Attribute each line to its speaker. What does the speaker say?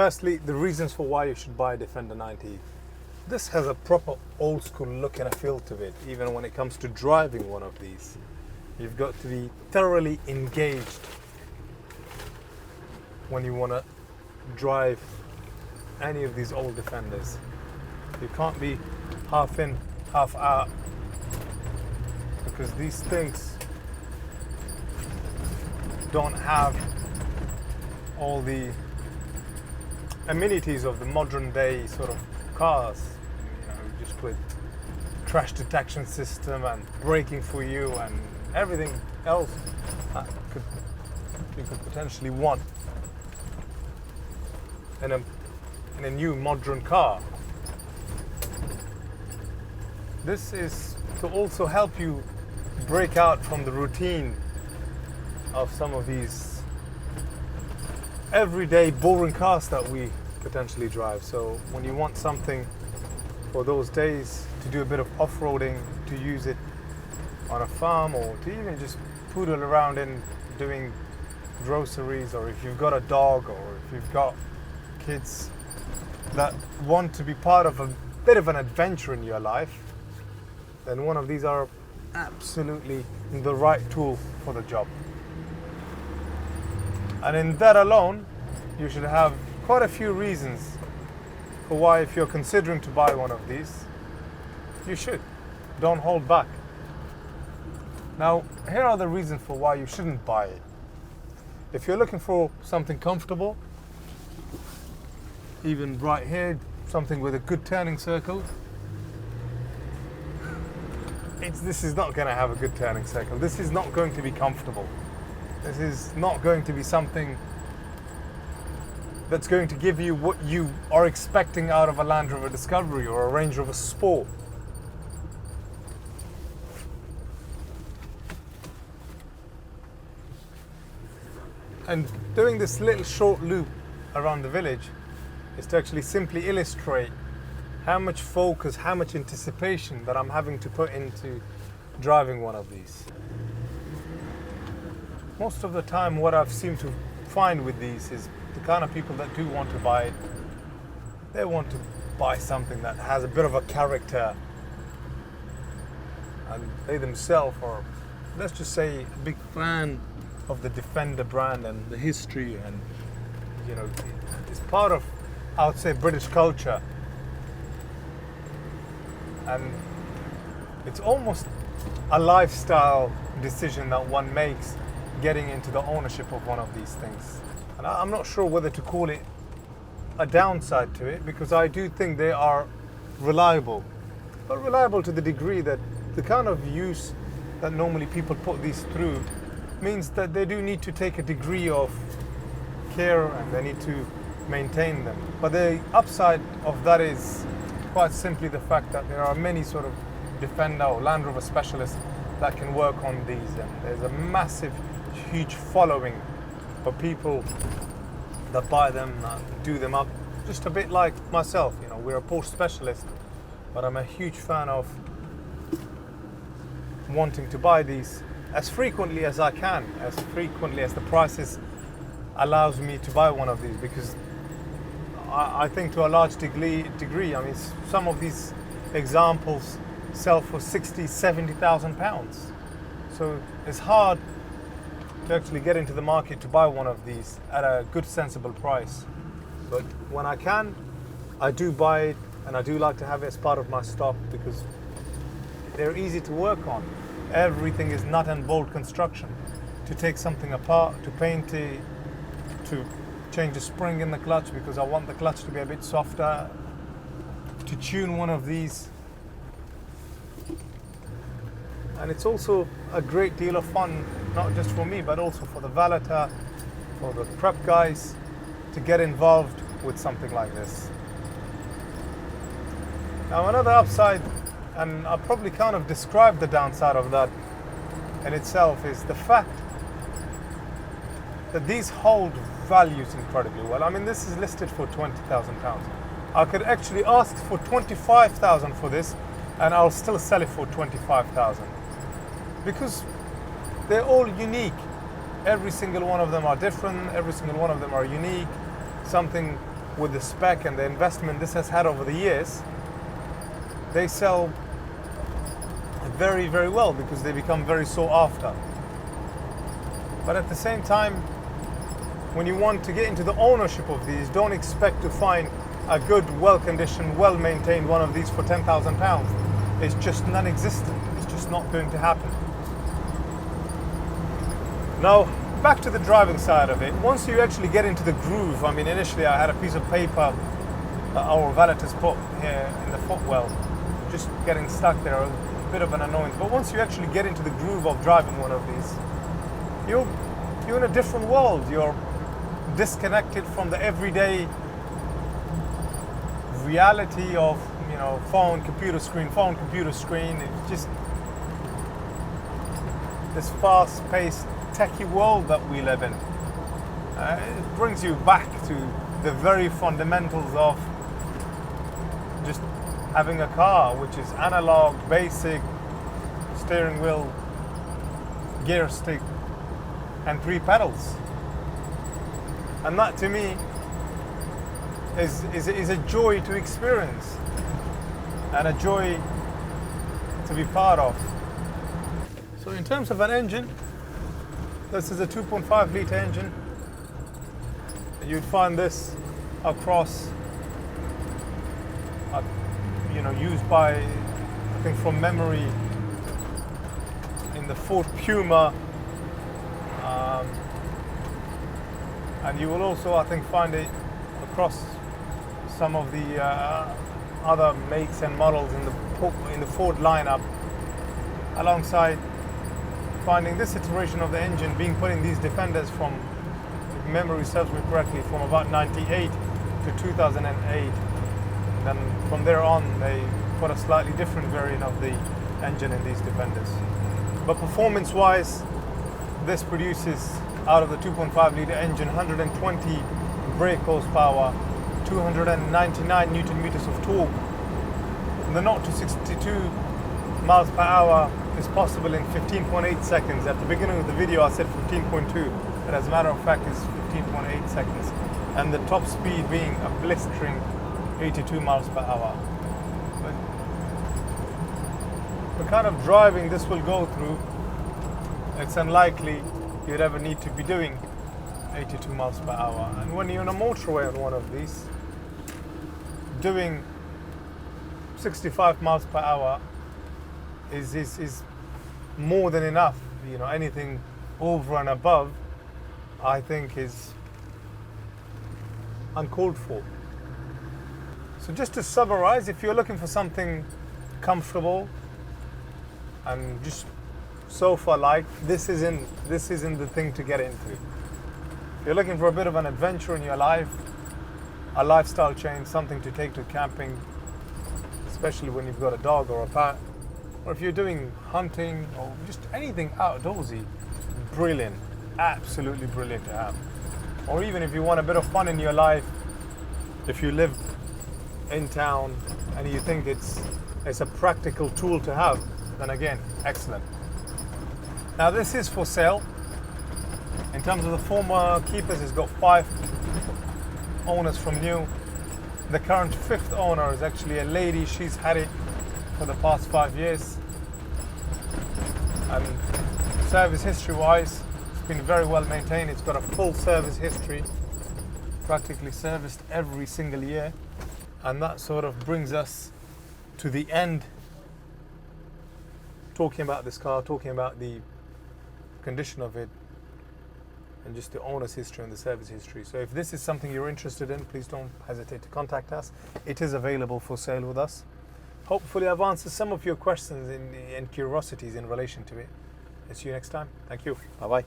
Speaker 1: Firstly, the reasons for why you should buy a Defender 90. This has a proper old school look and a feel to it, even when it comes to driving one of these. You've got to be thoroughly engaged when you want to drive any of these old Defenders. You can't be half in, half out, because these things don't have all the amenities of the modern day sort of cars, just with crash detection system and braking for you and everything else that you could potentially want in a new modern car. This is to also help you break out from the routine of some of these everyday boring cars that we potentially drive. So when you want something for those days to do a bit of off-roading, to use it on a farm, or to even just poodle around in doing groceries, or if you've got a dog, or if you've got kids that want to be part of a bit of an adventure in your life, then one of these are absolutely the right tool for the job. And in that alone, you should have quite a few reasons for why, if you're considering to buy one of these, you should. Don't hold back. Now, here are the reasons for why you shouldn't buy it. If you're looking for something comfortable, even right here, something with a good turning circle, this is not going to have a good turning circle. This is not going to be comfortable. This is not going to be something that's going to give you what you are expecting out of a Land Rover Discovery or a Range Rover Sport. And doing this little short loop around the village is to actually simply illustrate how much focus, how much anticipation that I'm having to put into driving one of these. Most of the time, what I've seemed to find with these is the kind of people that do want to buy it, they want to buy something that has a bit of a character, and they themselves are, let's just say, a big fan of the Defender brand and the history, and it's part of, I would say, British culture. And it's almost a lifestyle decision that one makes getting into the ownership of one of these things. And I'm not sure whether to call it a downside to it, because I do think they are reliable, but reliable to the degree that the kind of use that normally people put these through means that they do need to take a degree of care and they need to maintain them. But the upside of that is quite simply the fact that there are many sort of Defender or Land Rover specialists that can work on these, and there's a massive, huge following for people that buy them, do them up, just a bit like myself. We're a Porsche specialist, but I'm a huge fan of wanting to buy these as frequently as I can, as frequently as the prices allows me to buy one of these, because I think to a large degree, some of these examples sell for 60, 70,000 pounds. So it's hard to actually get into the market to buy one of these at a good, sensible price. But when I can, I do buy it, and I do like to have it as part of my stock because they're easy to work on. Everything is nut and bolt construction. To take something apart, to paint it, to change the spring in the clutch because I want the clutch to be a bit softer, to tune one of these. And it's also a great deal of fun, not just for me, but also for the valeter, for the prep guys, to get involved with something like this. Now, another upside, and I'll probably kind of describe the downside of that in itself, is the fact that these hold values incredibly well. This is listed for £20,000. I could actually ask for 25,000 for this, and I'll still sell it for 25,000 because they're all unique. Every single one of them are different. Every single one of them are unique. Something with the spec and the investment this has had over the years, they sell very, very well because they become very sought after. But at the same time, when you want to get into the ownership of these, don't expect to find a good, well-conditioned, well-maintained one of these for £10,000. It's just non-existent. It's just not going to happen. Now, back to the driving side of it. Once you actually get into the groove, I mean, initially I had a piece of paper that our valet has put here in the footwell, just getting stuck there, a bit of an annoyance. But once you actually get into the groove of driving one of these, you're in a different world. You're disconnected from the everyday reality of, you know, phone, computer screen. It's just this fast-paced, techie world that we live in. It brings you back to the very fundamentals of just having a car, which is analog, basic, steering wheel, gear stick, and 3 pedals. And that to me is a joy to experience and a joy to be part of. So in terms of an engine, this is a 2.5 litre engine. You'd find this across, used by, I think from memory, in the Ford Puma. And you will also, I think, find it across some of the other makes and models in the Ford lineup, alongside finding this iteration of the engine being put in these Defenders from, if memory serves me correctly, from about 98 to 2008. And then from there on, they put a slightly different variant of the engine in these Defenders. But performance-wise, this produces, out of the 2.5 litre engine, 120 brake horsepower, 299 Newton meters of torque. And the 0 to 62 miles per hour is possible in 15.8 seconds. At the beginning of the video I said 15.2, but as a matter of fact it's 15.8 seconds. And the top speed being a blistering 82 miles per hour. But the kind of driving this will go through, it's unlikely you'd ever need to be doing 82 miles per hour. And when you're on a motorway on one of these, doing 65 miles per hour is more than enough. You know, anything over and above, I think, is uncalled for. So just to summarize, if you're looking for something comfortable and just sofa-like, this isn't the thing to get into. If you're looking for a bit of an adventure in your life, a lifestyle change, something to take to camping, especially when you've got a dog or a pet, or if you're doing hunting or just anything outdoorsy, brilliant, absolutely brilliant to have. Or even if you want a bit of fun in your life, if you live in town and you think it's a practical tool to have, then again, excellent. Now this is for sale. In terms of the former keepers, it's got 5 owners from new. The current 5th owner is actually a lady. She's had it for the past 5 years. And service history wise, it's been very well maintained. It's got a full service history, practically serviced every single year. And that sort of brings us to the end, talking about this car, talking about the condition of it, and just the owner's history and the service history. So if this is something you're interested in, please don't hesitate to contact us. It is available for sale with us. Hopefully I've answered some of your questions and curiosities in relation to it. See you next time. Thank you. Bye-bye.